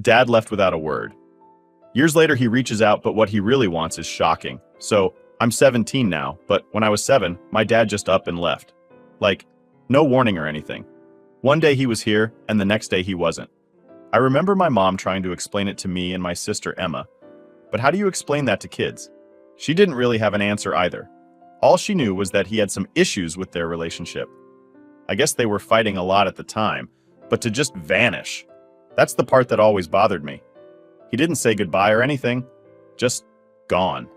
Dad left without a word. Years later, he reaches out, but what he really wants is shocking. So, I'm 17 now, but when I was 7, my dad just up and left. Like, no warning or anything. One day he was here, and the next day he wasn't. I remember my mom trying to explain it to me and my sister Emma. But how do you explain that to kids? She didn't really have an answer either. All she knew was that he had some issues with their relationship. I guess they were fighting a lot at the time, but to just vanish. That's the part that always bothered me. He didn't say goodbye or anything, just gone.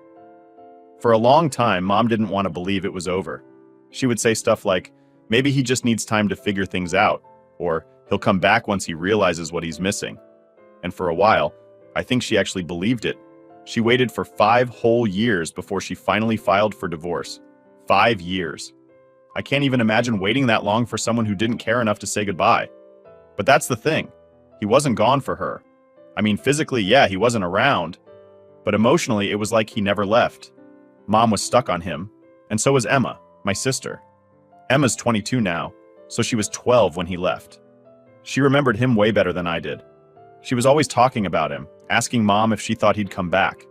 For a long time, Mom didn't want to believe it was over. She would say stuff like, maybe he just needs time to figure things out, or he'll come back once he realizes what he's missing. And for a while, I think she actually believed it. She waited for 5 whole years before she finally filed for divorce. 5 years. I can't even imagine waiting that long for someone who didn't care enough to say goodbye. But that's the thing. He wasn't gone for her. I mean, physically, yeah, he wasn't around. But emotionally, it was like he never left. Mom was stuck on him, and so was Emma, my sister. Emma's 22 now, so she was 12 when he left. She remembered him way better than I did. She was always talking about him, asking Mom if she thought he'd come back.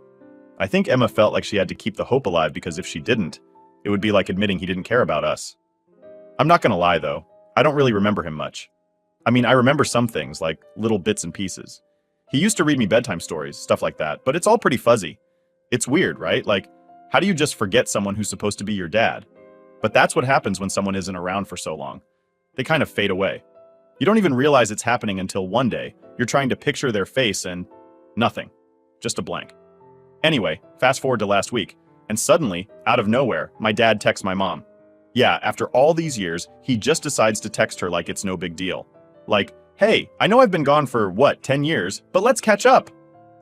I think Emma felt like she had to keep the hope alive because if she didn't, it would be like admitting he didn't care about us. I'm not gonna lie though, I don't really remember him much. I mean, I remember some things, like little bits and pieces. He used to read me bedtime stories, stuff like that, but it's all pretty fuzzy. It's weird, right? Like, how do you just forget someone who's supposed to be your dad? But that's what happens when someone isn't around for so long. They kind of fade away. You don't even realize it's happening until one day you're trying to picture their face and nothing. Just a blank. Anyway, fast forward to last week, and suddenly, out of nowhere, my dad texts my mom. Yeah, after all these years, he just decides to text her like it's no big deal. Like, hey, I know I've been gone for, 10 years, but let's catch up.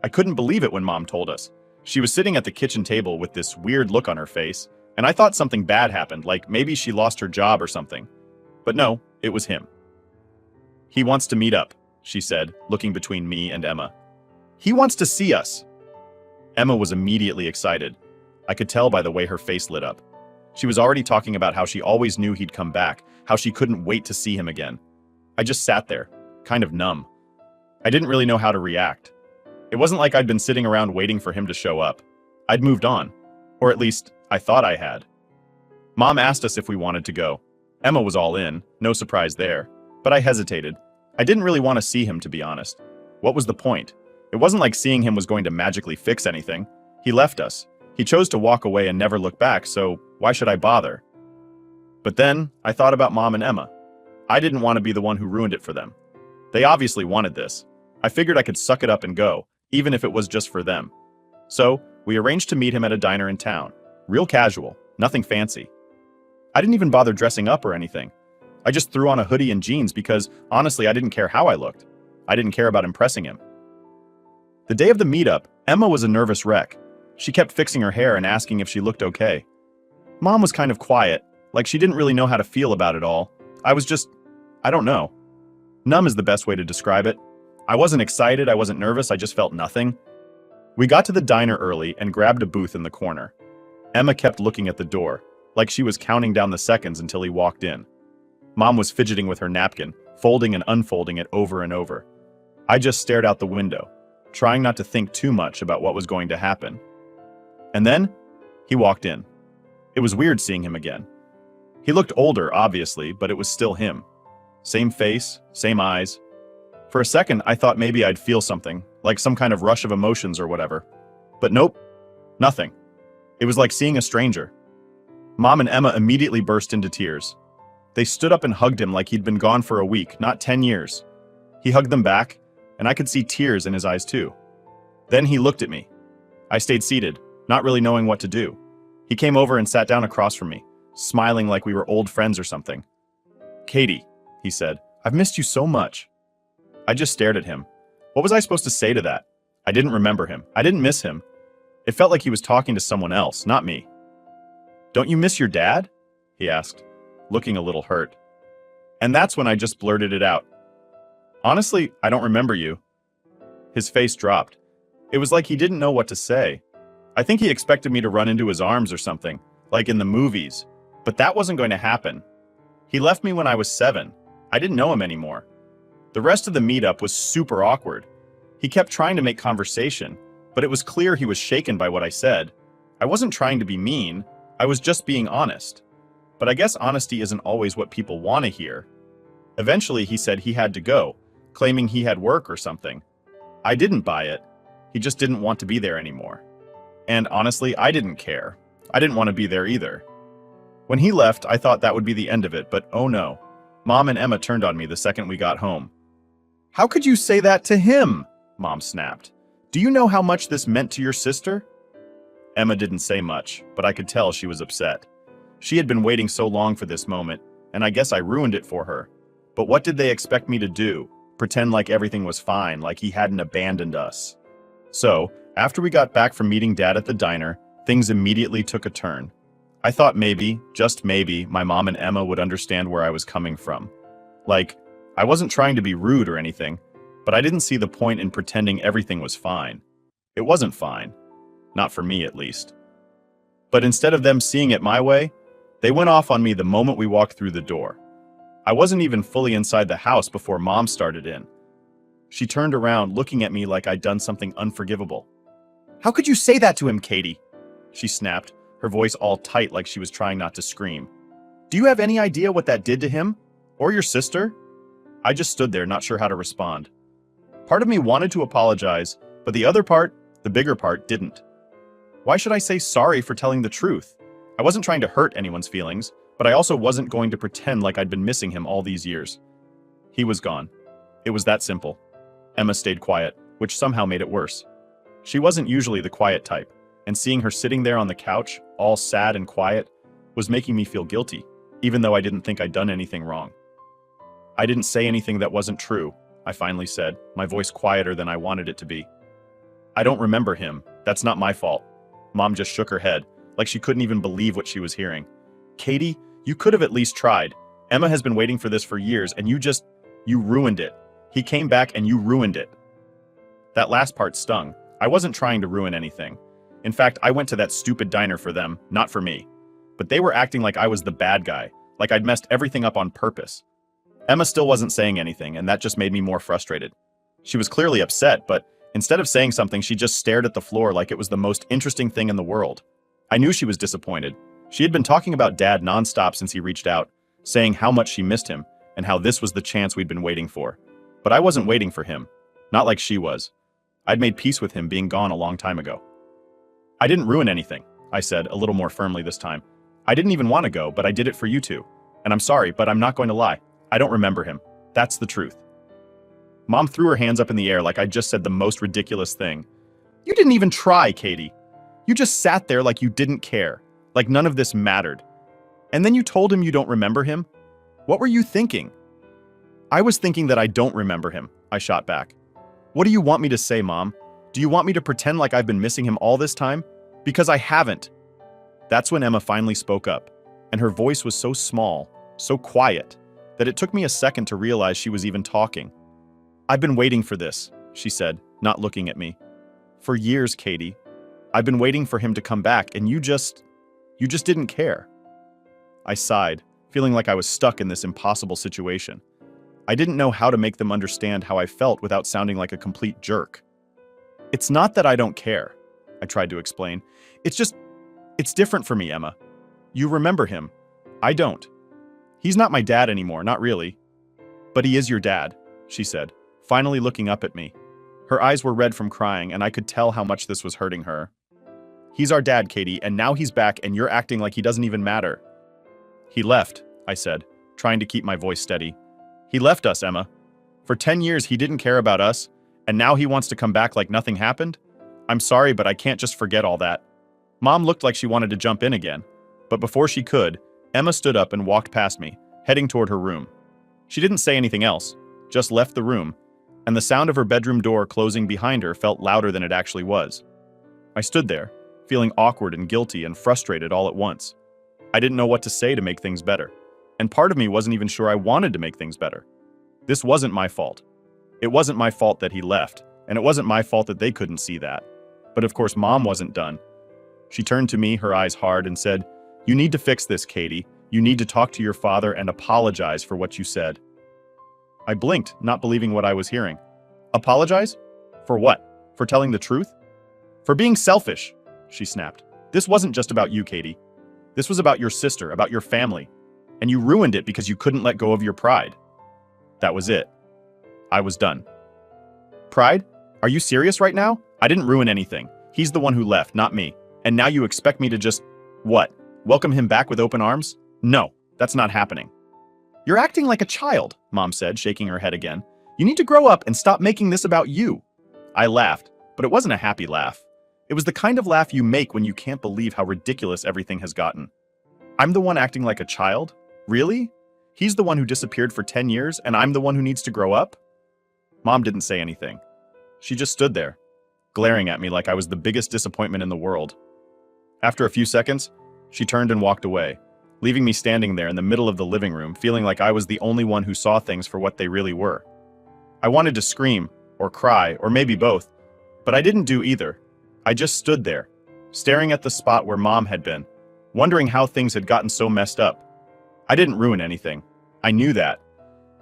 I couldn't believe it when Mom told us. She was sitting at the kitchen table with this weird look on her face, and I thought something bad happened, like maybe she lost her job or something. But no, it was him. He wants to meet up, she said, looking between me and Emma. He wants to see us. Emma was immediately excited. I could tell by the way her face lit up. She was already talking about how she always knew he'd come back, how she couldn't wait to see him again. I just sat there, kind of numb. I didn't really know how to react. It wasn't like I'd been sitting around waiting for him to show up. I'd moved on. Or at least, I thought I had. Mom asked us if we wanted to go. Emma was all in, no surprise there. But I hesitated. I didn't really want to see him, to be honest. What was the point? It wasn't like seeing him was going to magically fix anything. He left us. He chose to walk away and never look back, so why should I bother? But then, I thought about Mom and Emma. I didn't want to be the one who ruined it for them. They obviously wanted this. I figured I could suck it up and go, even if it was just for them. So, we arranged to meet him at a diner in town. Real casual, nothing fancy. I didn't even bother dressing up or anything. I just threw on a hoodie and jeans because, honestly, I didn't care how I looked. I didn't care about impressing him. The day of the meetup, Emma was a nervous wreck. She kept fixing her hair and asking if she looked okay. Mom was kind of quiet, like she didn't really know how to feel about it all. I don't know. Numb is the best way to describe it. I wasn't excited, I wasn't nervous, I just felt nothing. We got to the diner early and grabbed a booth in the corner. Emma kept looking at the door, like she was counting down the seconds until he walked in. Mom was fidgeting with her napkin, folding and unfolding it over and over. I just stared out the window, trying not to think too much about what was going to happen. And then, he walked in. It was weird seeing him again. He looked older, obviously, but it was still him. Same face, same eyes. For a second, I thought maybe I'd feel something, like some kind of rush of emotions or whatever. But nope, nothing. It was like seeing a stranger. Mom and Emma immediately burst into tears. They stood up and hugged him like he'd been gone for a week, not 10 years. He hugged them back, and I could see tears in his eyes too. Then he looked at me. I stayed seated, not really knowing what to do. He came over and sat down across from me, smiling like we were old friends or something. "Katie," he said, "I've missed you so much." I just stared at him. What was I supposed to say to that? I didn't remember him. I didn't miss him. It felt like he was talking to someone else, not me. "Don't you miss your dad?" he asked, looking a little hurt. And that's when I just blurted it out. "Honestly, I don't remember you." His face dropped. It was like he didn't know what to say. I think he expected me to run into his arms or something, like in the movies. But that wasn't going to happen. He left me when I was 7. I didn't know him anymore. The rest of the meetup was super awkward. He kept trying to make conversation, but it was clear he was shaken by what I said. I wasn't trying to be mean, I was just being honest. But I guess honesty isn't always what people want to hear. Eventually, he said he had to go, claiming he had work or something. I didn't buy it. He just didn't want to be there anymore. And honestly, I didn't care. I didn't want to be there either. When he left, I thought that would be the end of it, but oh no. Mom and Emma turned on me the second we got home. "How could you say that to him?" Mom snapped. "Do you know how much this meant to your sister?" Emma didn't say much, but I could tell she was upset. She had been waiting so long for this moment, and I guess I ruined it for her. But what did they expect me to do? Pretend like everything was fine, like he hadn't abandoned us. So, after we got back from meeting Dad at the diner, things immediately took a turn. I thought maybe, just maybe, my mom and Emma would understand where I was coming from. Like, I wasn't trying to be rude or anything, but I didn't see the point in pretending everything was fine. It wasn't fine. Not for me, at least. But instead of them seeing it my way, they went off on me the moment we walked through the door. I wasn't even fully inside the house before Mom started in. She turned around, looking at me like I'd done something unforgivable. "How could you say that to him, Katie?" she snapped, her voice all tight like she was trying not to scream. "Do you have any idea what that did to him? Or your sister?" I just stood there, not sure how to respond. Part of me wanted to apologize, but the other part, the bigger part, didn't. Why should I say sorry for telling the truth? I wasn't trying to hurt anyone's feelings, but I also wasn't going to pretend like I'd been missing him all these years. He was gone. It was that simple. Emma stayed quiet, which somehow made it worse. She wasn't usually the quiet type, and seeing her sitting there on the couch, all sad and quiet, was making me feel guilty, even though I didn't think I'd done anything wrong. "I didn't say anything that wasn't true," I finally said, my voice quieter than I wanted it to be. "I don't remember him. That's not my fault." Mom just shook her head, like she couldn't even believe what she was hearing. "Katie, you could have at least tried. Emma has been waiting for this for years, and you ruined it. He came back and you ruined it." That last part stung. I wasn't trying to ruin anything. In fact, I went to that stupid diner for them, not for me. But they were acting like I was the bad guy, like I'd messed everything up on purpose. Emma still wasn't saying anything, and that just made me more frustrated. She was clearly upset, but instead of saying something, she just stared at the floor like it was the most interesting thing in the world. I knew she was disappointed. She had been talking about Dad nonstop since he reached out, saying how much she missed him, and how this was the chance we'd been waiting for. But I wasn't waiting for him. Not like she was. I'd made peace with him being gone a long time ago. "I didn't ruin anything," I said, a little more firmly this time. "I didn't even want to go, but I did it for you two. And I'm sorry, but I'm not going to lie. I don't remember him. That's the truth." Mom threw her hands up in the air like I'd just said the most ridiculous thing. "You didn't even try, Katie. You just sat there like you didn't care, like none of this mattered. And then you told him you don't remember him? What were you thinking?" "I was thinking that I don't remember him," I shot back. "What do you want me to say, Mom? Do you want me to pretend like I've been missing him all this time? Because I haven't." That's when Emma finally spoke up, and her voice was so small, so quiet, that it took me a second to realize she was even talking. "I've been waiting for this," she said, not looking at me. "For years, Katie. I've been waiting for him to come back, and you just didn't care." I sighed, feeling like I was stuck in this impossible situation. I didn't know how to make them understand how I felt without sounding like a complete jerk. "It's not that I don't care," I tried to explain. It's different for me, Emma. You remember him. I don't. He's not my dad anymore, not really." "But he is your dad," she said, finally looking up at me. Her eyes were red from crying, and I could tell how much this was hurting her. "He's our dad, Katie, and now he's back, and you're acting like he doesn't even matter." "He left," I said, trying to keep my voice steady. "He left us, Emma. For 10 years, he didn't care about us, and now he wants to come back like nothing happened? I'm sorry, but I can't just forget all that." Mom looked like she wanted to jump in again, but before she could, Emma stood up and walked past me, heading toward her room. She didn't say anything else, just left the room, and the sound of her bedroom door closing behind her felt louder than it actually was. I stood there, feeling awkward and guilty and frustrated all at once. I didn't know what to say to make things better, and part of me wasn't even sure I wanted to make things better. This wasn't my fault. It wasn't my fault that he left, and it wasn't my fault that they couldn't see that. But of course, Mom wasn't done. She turned to me, her eyes hard, and said, "You need to fix this, Katie. You need to talk to your father and apologize for what you said." I blinked, not believing what I was hearing. "Apologize? For what? For telling the truth? For being selfish, she snapped. This wasn't just about you, Katie. This was about your sister, about your family. And you ruined it because you couldn't let go of your pride. That was it. I was done. Pride? Are you serious right now? I didn't ruin anything. He's the one who left, not me. And now you expect me to just, what? Welcome him back with open arms? No, that's not happening. You're acting like a child, Mom said, shaking her head again. You need to grow up and stop making this about you. I laughed, but it wasn't a happy laugh. It was the kind of laugh you make when you can't believe how ridiculous everything has gotten. I'm the one acting like a child? Really? He's the one who disappeared for 10 years and I'm the one who needs to grow up? Mom didn't say anything. She just stood there, glaring at me like I was the biggest disappointment in the world. After a few seconds, she turned and walked away, leaving me standing there in the middle of the living room, feeling like I was the only one who saw things for what they really were. I wanted to scream, or cry, or maybe both, but I didn't do either. I just stood there, staring at the spot where Mom had been, wondering how things had gotten so messed up. I didn't ruin anything. I knew that.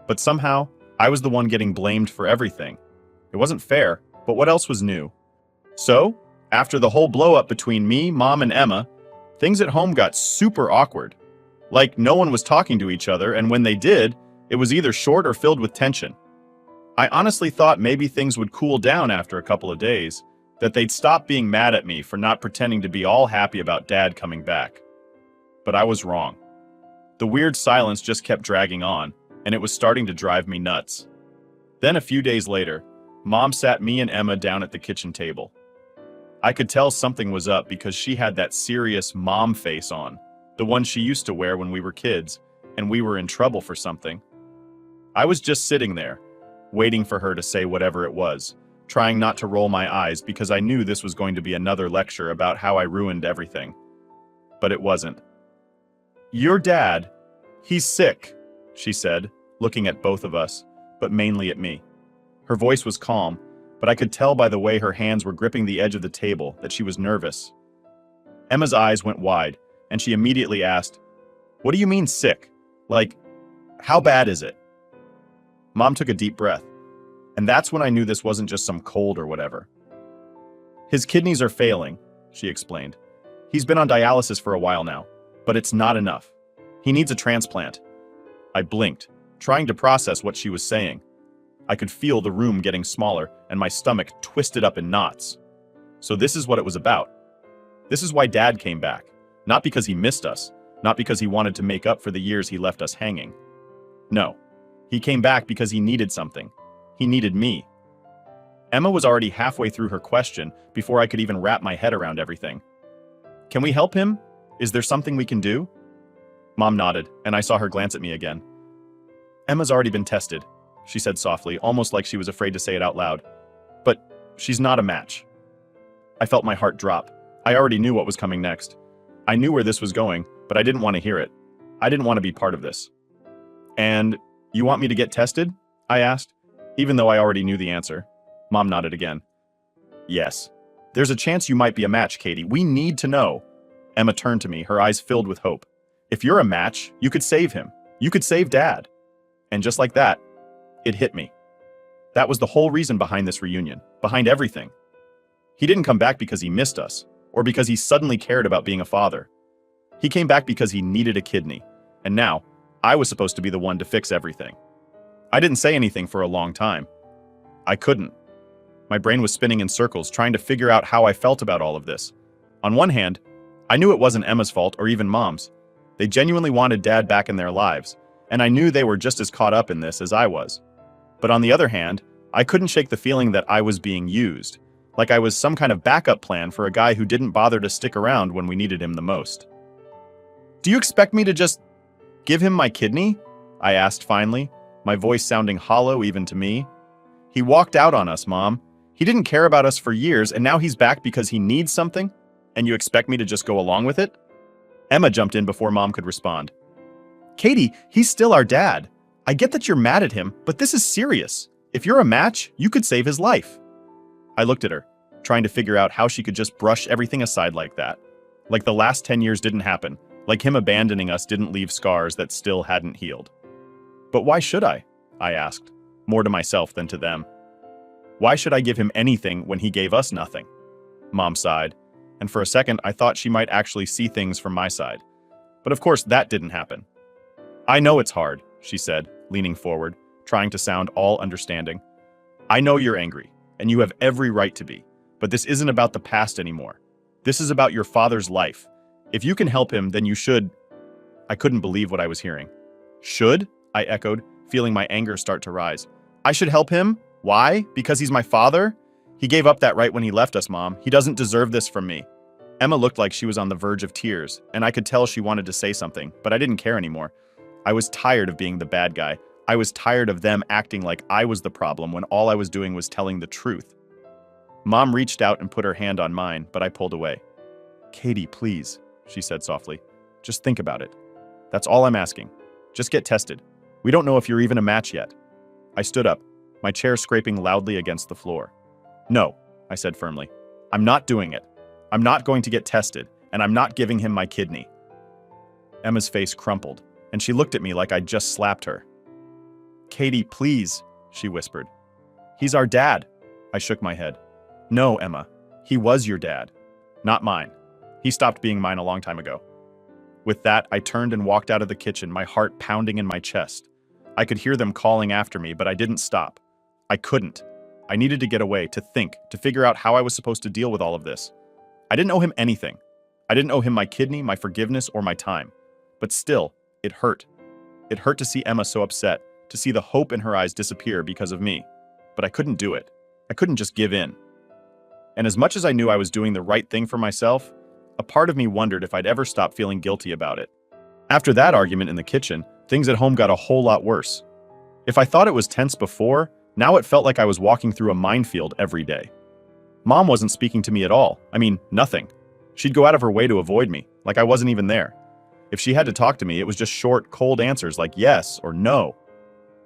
But somehow, I was the one getting blamed for everything. It wasn't fair, but what else was new? So, after the whole blow-up between me, Mom, and Emma, things at home got super awkward. Like no one was talking to each other, and when they did, it was either short or filled with tension. I honestly thought maybe things would cool down after a couple of days, that they'd stop being mad at me for not pretending to be all happy about Dad coming back. But I was wrong. The weird silence just kept dragging on, and it was starting to drive me nuts. Then a few days later, Mom sat me and Emma down at the kitchen table. I could tell something was up because she had that serious mom face on, the one she used to wear when we were kids, and we were in trouble for something. I was just sitting there, waiting for her to say whatever it was, trying not to roll my eyes because I knew this was going to be another lecture about how I ruined everything. But it wasn't. Your dad, he's sick, she said, looking at both of us, but mainly at me. Her voice was calm, but I could tell by the way her hands were gripping the edge of the table that she was nervous. Emma's eyes went wide, and she immediately asked, "What do you mean sick? Like, how bad is it?" Mom took a deep breath, and that's when I knew this wasn't just some cold or whatever. His kidneys are failing, she explained. He's been on dialysis for a while now, but it's not enough. He needs a transplant. I blinked, trying to process what she was saying. I could feel the room getting smaller and my stomach twisted up in knots. So this is what it was about. This is why Dad came back. Not because he missed us, not because he wanted to make up for the years he left us hanging. No, he came back because he needed something. He needed me. Emma was already halfway through her question before I could even wrap my head around everything. Can we help him? Is there something we can do? Mom nodded, and I saw her glance at me again. Emma's already been tested, she said softly, almost like she was afraid to say it out loud. But she's not a match. I felt my heart drop. I already knew what was coming next. I knew where this was going, but I didn't want to hear it. I didn't want to be part of this. And you want me to get tested? I asked, even though I already knew the answer. Mom nodded again. Yes. There's a chance you might be a match, Katie. We need to know. Emma turned to me, her eyes filled with hope. If you're a match, you could save him. You could save Dad. And just like that, it hit me. That was the whole reason behind this reunion, behind everything. He didn't come back because he missed us, or because he suddenly cared about being a father. He came back because he needed a kidney, and now, I was supposed to be the one to fix everything. I didn't say anything for a long time. I couldn't. My brain was spinning in circles, trying to figure out how I felt about all of this. On one hand, I knew it wasn't Emma's fault or even Mom's. They genuinely wanted Dad back in their lives, and I knew they were just as caught up in this as I was. But on the other hand, I couldn't shake the feeling that I was being used, like I was some kind of backup plan for a guy who didn't bother to stick around when we needed him the most. Do you expect me to just give him my kidney? I asked finally, my voice sounding hollow even to me. He walked out on us, Mom. He didn't care about us for years, and now he's back because he needs something? And you expect me to just go along with it? Emma jumped in before Mom could respond. Katie, he's still our dad. I get that you're mad at him, but this is serious. If you're a match, you could save his life. I looked at her, trying to figure out how she could just brush everything aside like that. Like the last 10 years didn't happen. Like him abandoning us didn't leave scars that still hadn't healed. But why should I? I asked, more to myself than to them. Why should I give him anything when he gave us nothing? Mom sighed, and for a second I thought she might actually see things from my side. But of course that didn't happen. I know it's hard, she said, leaning forward, trying to sound all understanding. I know you're angry, and you have every right to be, but this isn't about the past anymore. This is about your father's life. If you can help him, then you should. I couldn't believe what I was hearing. Should? I echoed, feeling my anger start to rise. I should help him? Why? Because he's my father? He gave up that right when he left us, Mom. He doesn't deserve this from me. Emma looked like she was on the verge of tears, and I could tell she wanted to say something, but I didn't care anymore. I was tired of being the bad guy. I was tired of them acting like I was the problem when all I was doing was telling the truth. Mom reached out and put her hand on mine, but I pulled away. Katie, please, she said softly. Just think about it. That's all I'm asking. Just get tested. We don't know if you're even a match yet. I stood up, my chair scraping loudly against the floor. No, I said firmly. I'm not doing it. I'm not going to get tested, and I'm not giving him my kidney. Emma's face crumpled, and she looked at me like I'd just slapped her. Katie, please, she whispered. He's our dad. I shook my head. No, Emma. He was your dad. Not mine. He stopped being mine a long time ago. With that, I turned and walked out of the kitchen, my heart pounding in my chest. I could hear them calling after me, but I didn't stop. I couldn't. I needed to get away, to think, to figure out how I was supposed to deal with all of this. I didn't owe him anything. I didn't owe him my kidney, my forgiveness, or my time. But still, it hurt. It hurt to see Emma so upset, to see the hope in her eyes disappear because of me. But I couldn't do it. I couldn't just give in. And as much as I knew I was doing the right thing for myself, a part of me wondered if I'd ever stop feeling guilty about it. After that argument in the kitchen, things at home got a whole lot worse. If I thought it was tense before, now it felt like I was walking through a minefield every day. Mom wasn't speaking to me at all. I mean, nothing. She'd go out of her way to avoid me, like I wasn't even there. If she had to talk to me, it was just short, cold answers like yes or no.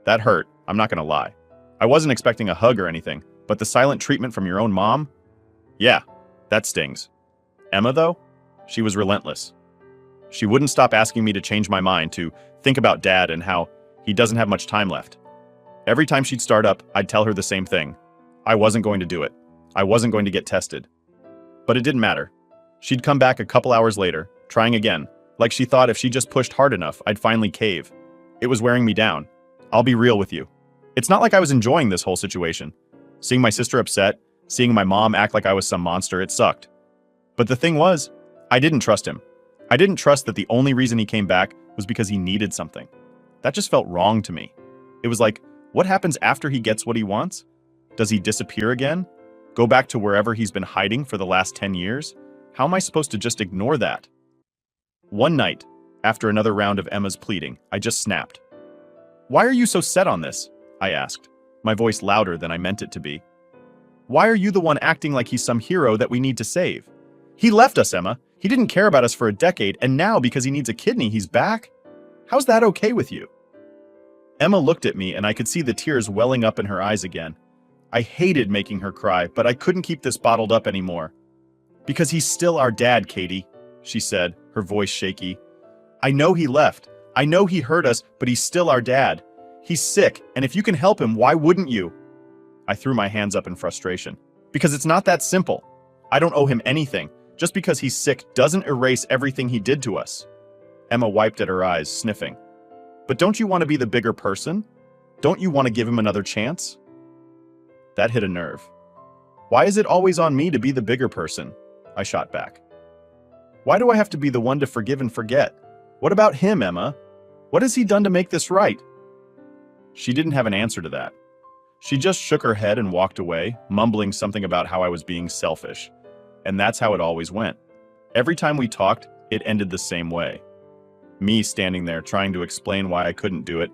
That hurt, I'm not gonna lie. I wasn't expecting a hug or anything, but the silent treatment from your own mom? Yeah, that stings. Emma, though? She was relentless. She wouldn't stop asking me to change my mind, to think about Dad and how he doesn't have much time left. Every time she'd start up, I'd tell her the same thing. I wasn't going to do it. I wasn't going to get tested. But it didn't matter. She'd come back a couple hours later, trying again, like she thought if she just pushed hard enough, I'd finally cave. It was wearing me down. I'll be real with you. It's not like I was enjoying this whole situation. Seeing my sister upset, seeing my mom act like I was some monster, it sucked. But the thing was, I didn't trust him. I didn't trust that the only reason he came back was because he needed something. That just felt wrong to me. It was like, what happens after he gets what he wants? Does he disappear again? Go back to wherever he's been hiding for the last 10 years? How am I supposed to just ignore that? One night, after another round of Emma's pleading, I just snapped. Why are you so set on this? I asked, my voice louder than I meant it to be. Why are you the one acting like he's some hero that we need to save? He left us, Emma. He didn't care about us for a decade, and now because he needs a kidney, he's back? How's that okay with you? Emma looked at me and I could see the tears welling up in her eyes again. I hated making her cry, but I couldn't keep this bottled up anymore. Because he's still our dad, Katie, she said, her voice shaky. I know he left. I know he hurt us, but he's still our dad. He's sick, and if you can help him, why wouldn't you? I threw my hands up in frustration. Because it's not that simple. I don't owe him anything. Just because he's sick doesn't erase everything he did to us. Emma wiped at her eyes, sniffing. But don't you want to be the bigger person? Don't you want to give him another chance? That hit a nerve. Why is it always on me to be the bigger person? I shot back. Why do I have to be the one to forgive and forget? What about him, Emma? What has he done to make this right? She didn't have an answer to that. She just shook her head and walked away, mumbling something about how I was being selfish. And that's how it always went. Every time we talked, it ended the same way. Me standing there trying to explain why I couldn't do it,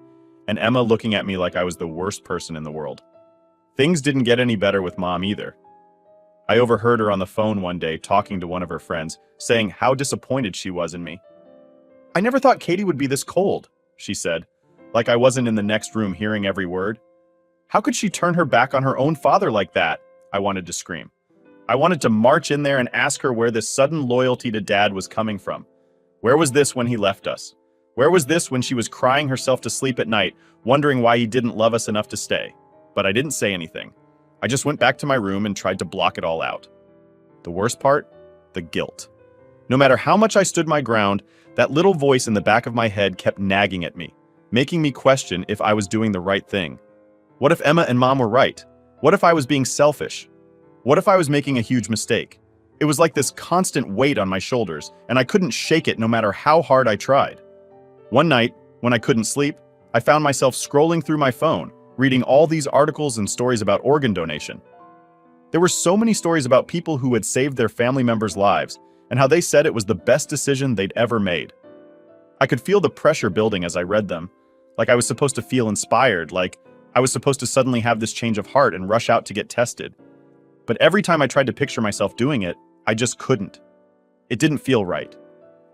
and Emma looking at me like I was the worst person in the world. Things didn't get any better with Mom either. I overheard her on the phone one day talking to one of her friends, saying how disappointed she was in me. I never thought Katie would be this cold, she said, like I wasn't in the next room hearing every word. How could she turn her back on her own father like that? I wanted to scream. I wanted to march in there and ask her where this sudden loyalty to Dad was coming from. Where was this when he left us? Where was this when she was crying herself to sleep at night, wondering why he didn't love us enough to stay? But I didn't say anything. I just went back to my room and tried to block it all out. The worst part? The guilt. No matter how much I stood my ground, that little voice in the back of my head kept nagging at me, making me question if I was doing the right thing. What if Emma and Mom were right? What if I was being selfish? What if I was making a huge mistake? It was like this constant weight on my shoulders, and I couldn't shake it no matter how hard I tried. One night, when I couldn't sleep, I found myself scrolling through my phone, reading all these articles and stories about organ donation. There were so many stories about people who had saved their family members' lives, and how they said it was the best decision they'd ever made. I could feel the pressure building as I read them, like I was supposed to feel inspired, like I was supposed to suddenly have this change of heart and rush out to get tested. But every time I tried to picture myself doing it, I just couldn't. It didn't feel right.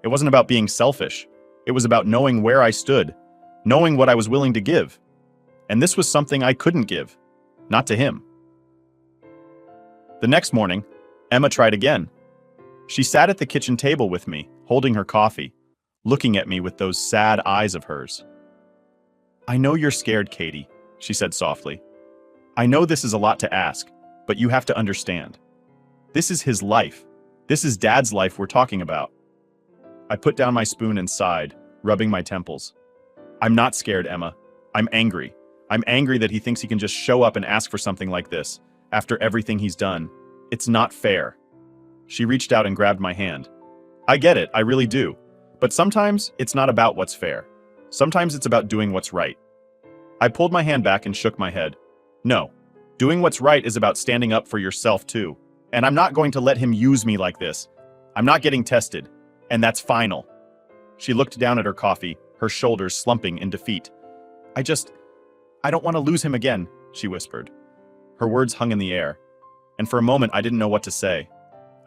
It wasn't about being selfish. It was about knowing where I stood, knowing what I was willing to give. And this was something I couldn't give, not to him. The next morning, Emma tried again. She sat at the kitchen table with me, holding her coffee, looking at me with those sad eyes of hers. "I know you're scared, Katie," she said softly. "I know this is a lot to ask, but you have to understand. This is his life. This is Dad's life we're talking about." I put down my spoon and sighed, rubbing my temples. "I'm not scared, Emma. I'm angry. I'm angry that he thinks he can just show up and ask for something like this, after everything he's done. It's not fair." She reached out and grabbed my hand. "I get it, I really do. But sometimes it's not about what's fair. Sometimes it's about doing what's right." I pulled my hand back and shook my head. "No, doing what's right is about standing up for yourself too. And I'm not going to let him use me like this. I'm not getting tested. And that's final." She looked down at her coffee, her shoulders slumping in defeat. I don't want to lose him again," she whispered. Her words hung in the air. And for a moment I didn't know what to say.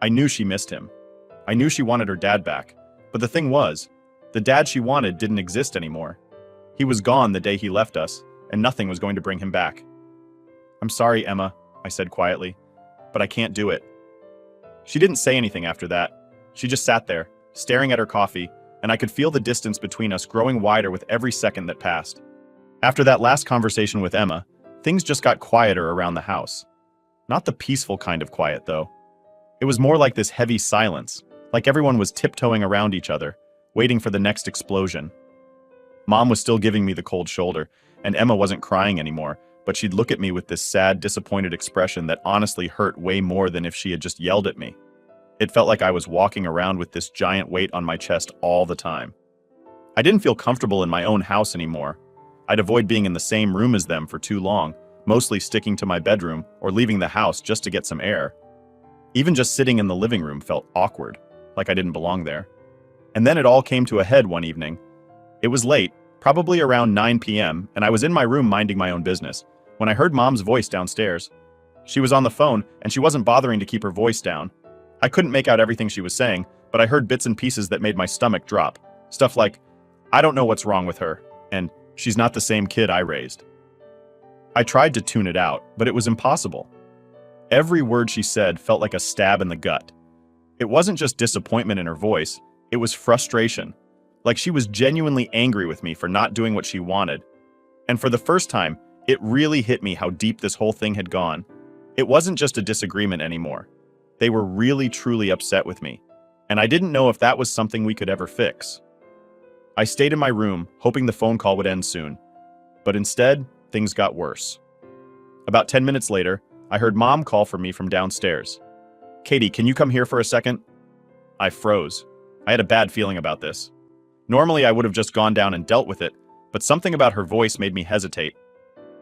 I knew she missed him. I knew she wanted her dad back. But the thing was, the dad she wanted didn't exist anymore. He was gone the day he left us, and nothing was going to bring him back. "I'm sorry, Emma," I said quietly, "but I can't do it." She didn't say anything after that. She just sat there, staring at her coffee, and I could feel the distance between us growing wider with every second that passed. After that last conversation with Emma, things just got quieter around the house. Not the peaceful kind of quiet, though. It was more like this heavy silence, like everyone was tiptoeing around each other, waiting for the next explosion. Mom was still giving me the cold shoulder, and Emma wasn't crying anymore, but she'd look at me with this sad, disappointed expression that honestly hurt way more than if she had just yelled at me. It felt like I was walking around with this giant weight on my chest all the time. I didn't feel comfortable in my own house anymore. I'd avoid being in the same room as them for too long, mostly sticking to my bedroom or leaving the house just to get some air. Even just sitting in the living room felt awkward, like I didn't belong there. And then it all came to a head one evening. It was late, probably around 9 p.m., and I was in my room minding my own business, when I heard Mom's voice downstairs. She was on the phone, and she wasn't bothering to keep her voice down. I couldn't make out everything she was saying, but I heard bits and pieces that made my stomach drop. Stuff like, "I don't know what's wrong with her," and "She's not the same kid I raised." I tried to tune it out, but it was impossible. Every word she said felt like a stab in the gut. It wasn't just disappointment in her voice, it was frustration. Like she was genuinely angry with me for not doing what she wanted. And for the first time, it really hit me how deep this whole thing had gone. It wasn't just a disagreement anymore. They were really, truly upset with me. And I didn't know if that was something we could ever fix. I stayed in my room, hoping the phone call would end soon. But instead, things got worse. About 10 minutes later, I heard Mom call for me from downstairs. "Katie, can you come here for a second?" I froze. I had a bad feeling about this. Normally, I would have just gone down and dealt with it, but something about her voice made me hesitate.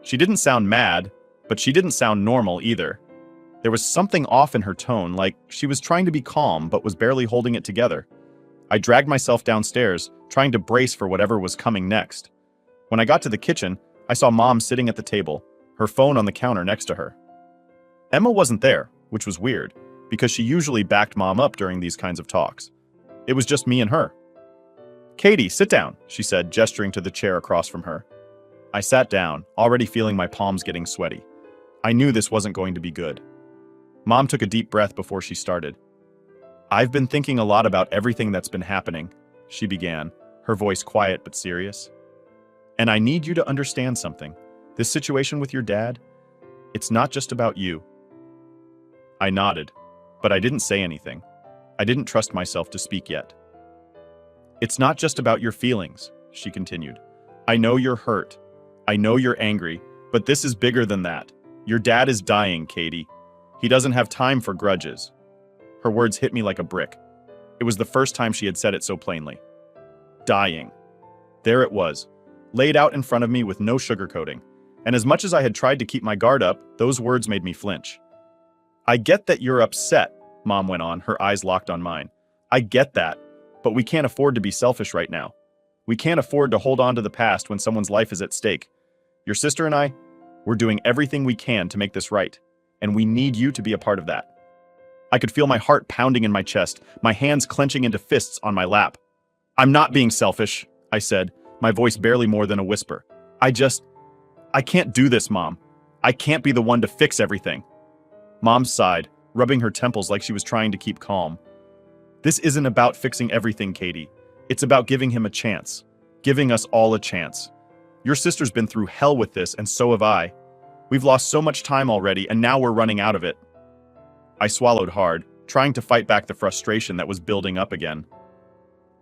She didn't sound mad, but she didn't sound normal either. There was something off in her tone, like she was trying to be calm but was barely holding it together. I dragged myself downstairs, trying to brace for whatever was coming next. When I got to the kitchen, I saw Mom sitting at the table, her phone on the counter next to her. Emma wasn't there, which was weird, because she usually backed Mom up during these kinds of talks. It was just me and her. "Katie, sit down," she said, gesturing to the chair across from her. I sat down, already feeling my palms getting sweaty. I knew this wasn't going to be good. Mom took a deep breath before she started. "I've been thinking a lot about everything that's been happening," she began, her voice quiet but serious. "And I need you to understand something. This situation with your dad, It's not just about you. I nodded, but I didn't say anything. I didn't trust myself to speak yet. It's not just about your feelings, she continued. I know you're hurt. I know you're angry, but this is bigger than that. Your dad is dying, Katie. He doesn't have time for grudges. Her words hit me like a brick. It was the first time she had said it so plainly. Dying. There it was, laid out in front of me with no sugarcoating. And as much as I had tried to keep my guard up, those words made me flinch. I get that you're upset, Mom went on, her eyes locked on mine. I get that, but we can't afford to be selfish right now. We can't afford to hold on to the past when someone's life is at stake. Your sister and I, we're doing everything we can to make this right, and we need you to be a part of that. I could feel my heart pounding in my chest, my hands clenching into fists on my lap. I'm not being selfish, I said, my voice barely more than a whisper. I can't do this, Mom. I can't be the one to fix everything. Mom sighed, rubbing her temples like she was trying to keep calm. This isn't about fixing everything, Katie. It's about giving him a chance. Giving us all a chance. Your sister's been through hell with this, and so have I. We've lost so much time already, and now we're running out of it. I swallowed hard, trying to fight back the frustration that was building up again.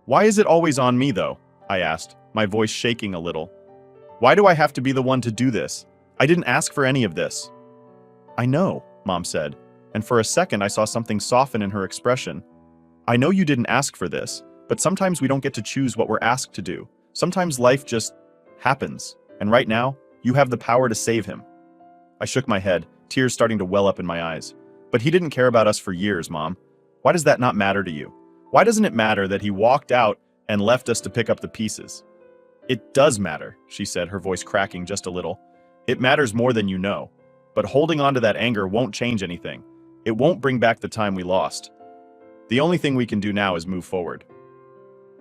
Why is it always on me, though? I asked, my voice shaking a little. Why do I have to be the one to do this? I didn't ask for any of this. I know, Mom said, and for a second I saw something soften in her expression. I know you didn't ask for this, but sometimes we don't get to choose what we're asked to do. Sometimes life just happens, and right now, you have the power to save him. I shook my head, tears starting to well up in my eyes. But he didn't care about us for years, Mom. Why does that not matter to you? Why doesn't it matter that he walked out and left us to pick up the pieces? It does matter, she said, her voice cracking just a little. It matters more than you know. But holding on to that anger won't change anything. It won't bring back the time we lost. The only thing we can do now is move forward.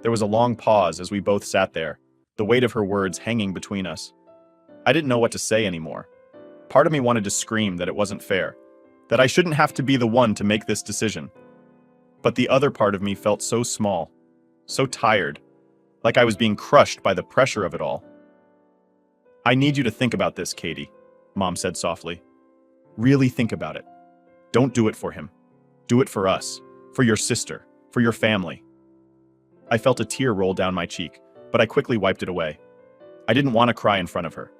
There was a long pause as we both sat there, the weight of her words hanging between us. I didn't know what to say anymore. Part of me wanted to scream that it wasn't fair, that I shouldn't have to be the one to make this decision. But the other part of me felt so small, so tired, like I was being crushed by the pressure of it all. I need you to think about this, Katie, Mom said softly. Really think about it. Don't do it for him. Do it for us, for your sister, for your family. I felt a tear roll down my cheek, but I quickly wiped it away. I didn't want to cry in front of her.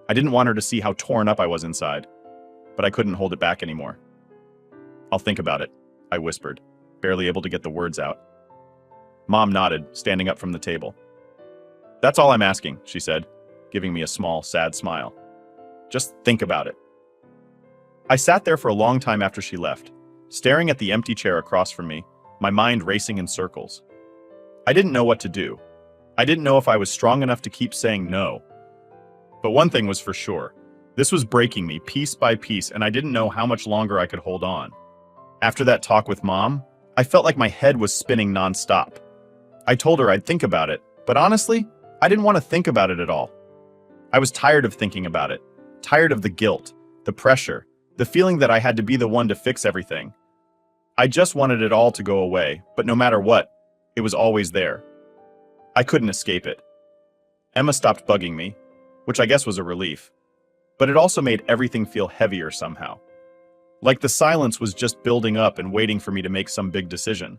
I didn't want her to see how torn up I was inside, but I couldn't hold it back anymore. I'll think about it, I whispered, barely able to get the words out. Mom nodded, standing up from the table. That's all I'm asking, she said, giving me a small, sad smile. Just think about it. I sat there for a long time after she left, staring at the empty chair across from me, my mind racing in circles. I didn't know what to do. I didn't know if I was strong enough to keep saying no. But one thing was for sure. This was breaking me piece by piece, and I didn't know how much longer I could hold on. After that talk with Mom, I felt like my head was spinning nonstop. I told her I'd think about it, but honestly, I didn't want to think about it at all. I was tired of thinking about it, tired of the guilt, the pressure, the feeling that I had to be the one to fix everything. I just wanted it all to go away, but no matter what, it was always there. I couldn't escape it. Emma stopped bugging me, which I guess was a relief, but it also made everything feel heavier somehow. Like the silence was just building up and waiting for me to make some big decision.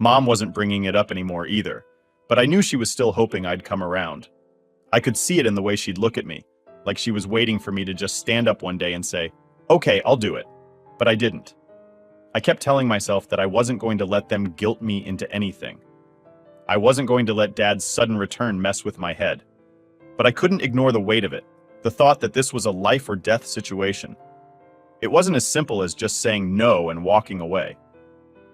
Mom wasn't bringing it up anymore either, but I knew she was still hoping I'd come around. I could see it in the way she'd look at me, like she was waiting for me to just stand up one day and say, "Okay, I'll do it." But I didn't. I kept telling myself that I wasn't going to let them guilt me into anything. I wasn't going to let Dad's sudden return mess with my head. But I couldn't ignore the weight of it, the thought that this was a life or death situation. It wasn't as simple as just saying no and walking away.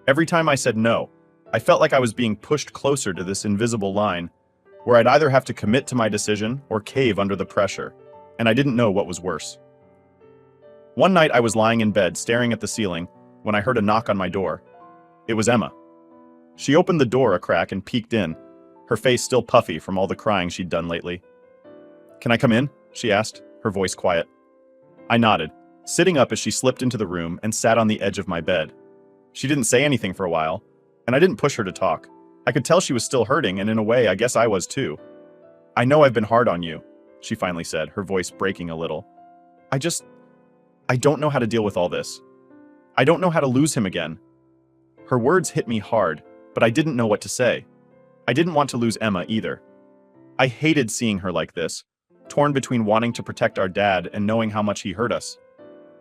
Every time I said no, I felt like I was being pushed closer to this invisible line, where I'd either have to commit to my decision or cave under the pressure, and I didn't know what was worse. One night I was lying in bed staring at the ceiling when I heard a knock on my door. It was Emma. She opened the door a crack and peeked in, her face still puffy from all the crying she'd done lately. "Can I come in?" she asked, her voice quiet. I nodded, sitting up as she slipped into the room and sat on the edge of my bed. She didn't say anything for a while, and I didn't push her to talk. I could tell she was still hurting, and in a way, I guess I was too. "I know I've been hard on you," she finally said, her voice breaking a little. I don't know how to deal with all this. I don't know how to lose him again. Her words hit me hard, but I didn't know what to say. I didn't want to lose Emma either. I hated seeing her like this, torn between wanting to protect our dad and knowing how much he hurt us.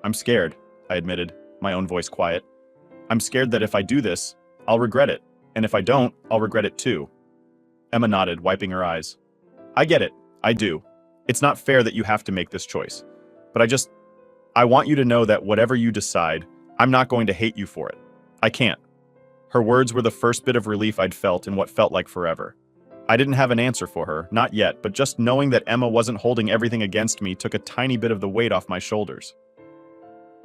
I'm scared, I admitted, my own voice quiet. I'm scared that if I do this, I'll regret it, and if I don't, I'll regret it too. Emma nodded, wiping her eyes. I get it, I do. It's not fair that you have to make this choice. But I want you to know that whatever you decide, I'm not going to hate you for it. I can't. Her words were the first bit of relief I'd felt in what felt like forever. I didn't have an answer for her, not yet, but just knowing that Emma wasn't holding everything against me took a tiny bit of the weight off my shoulders.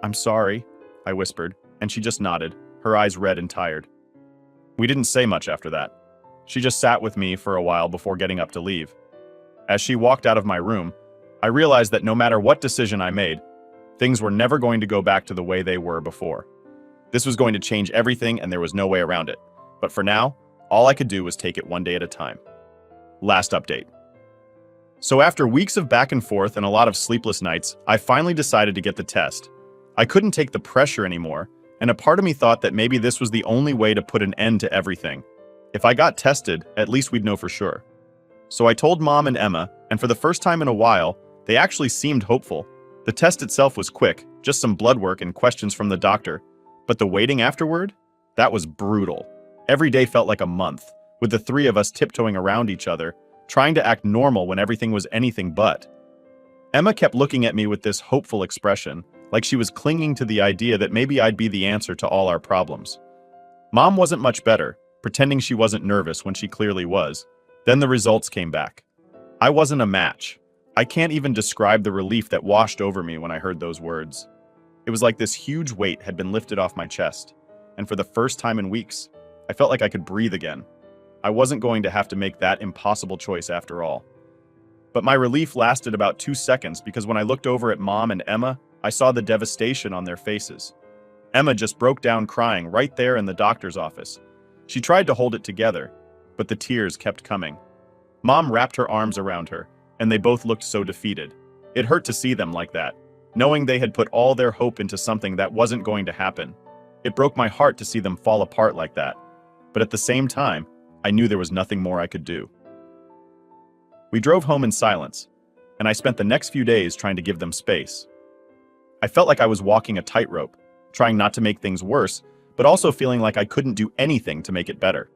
I'm sorry, I whispered, and she just nodded, her eyes red and tired. We didn't say much after that. She just sat with me for a while before getting up to leave. As she walked out of my room, I realized that no matter what decision I made, things were never going to go back to the way they were before. This was going to change everything and there was no way around it. But for now, all I could do was take it one day at a time. Last update. So after weeks of back and forth and a lot of sleepless nights, I finally decided to get the test. I couldn't take the pressure anymore, and a part of me thought that maybe this was the only way to put an end to everything. If I got tested, at least we'd know for sure. So I told Mom and Emma, and for the first time in a while, they actually seemed hopeful. The test itself was quick, just some blood work and questions from the doctor. But the waiting afterward? That was brutal. Every day felt like a month, with the three of us tiptoeing around each other, trying to act normal when everything was anything but. Emma kept looking at me with this hopeful expression, like she was clinging to the idea that maybe I'd be the answer to all our problems. Mom wasn't much better, pretending she wasn't nervous when she clearly was. Then the results came back. I wasn't a match. I can't even describe the relief that washed over me when I heard those words. It was like this huge weight had been lifted off my chest, and for the first time in weeks, I felt like I could breathe again. I wasn't going to have to make that impossible choice after all. But my relief lasted about 2 seconds because when I looked over at Mom and Emma, I saw the devastation on their faces. Emma just broke down crying right there in the doctor's office. She tried to hold it together, but the tears kept coming. Mom wrapped her arms around her, and they both looked so defeated. It hurt to see them like that, knowing they had put all their hope into something that wasn't going to happen. It broke my heart to see them fall apart like that, but at the same time, I knew there was nothing more I could do. We drove home in silence, and I spent the next few days trying to give them space. I felt like I was walking a tightrope, trying not to make things worse, but also feeling like I couldn't do anything to make it better.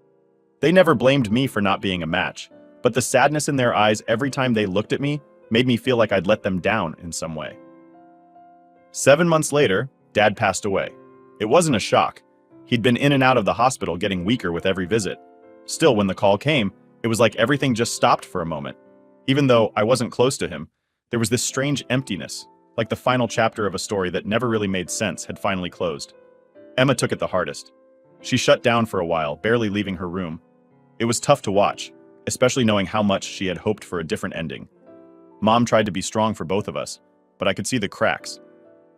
They never blamed me for not being a match, but the sadness in their eyes every time they looked at me made me feel like I'd let them down in some way. 7 months later, Dad passed away. It wasn't a shock. He'd been in and out of the hospital, getting weaker with every visit. Still, when the call came, it was like everything just stopped for a moment. Even though I wasn't close to him, there was this strange emptiness, like the final chapter of a story that never really made sense had finally closed. Emma took it the hardest. She shut down for a while, barely leaving her room. It was tough to watch, especially knowing how much she had hoped for a different ending. Mom tried to be strong for both of us, but I could see the cracks.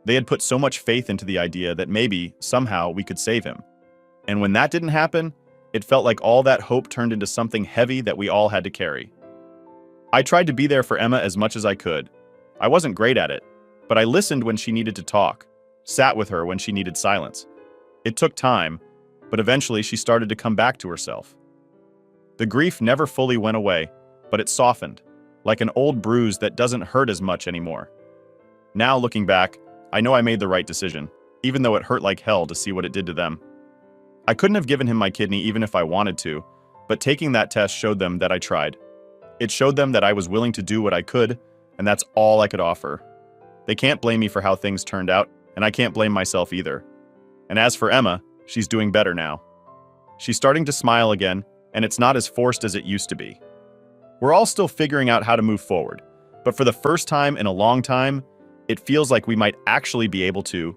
They had put so much faith into the idea that maybe, somehow, we could save him. And when that didn't happen, it felt like all that hope turned into something heavy that we all had to carry. I tried to be there for Emma as much as I could. I wasn't great at it, but I listened when she needed to talk, sat with her when she needed silence. It took time, but eventually she started to come back to herself. The grief never fully went away, but it softened, like an old bruise that doesn't hurt as much anymore. Now, looking back, I know I made the right decision, even though it hurt like hell to see what it did to them. I couldn't have given him my kidney even if I wanted to, but taking that test showed them that I tried. It showed them that I was willing to do what I could, and that's all I could offer. They can't blame me for how things turned out, and I can't blame myself either. And as for Emma, she's doing better now. She's starting to smile again, and it's not as forced as it used to be. We're all still figuring out how to move forward, but for the first time in a long time, it feels like we might actually be able to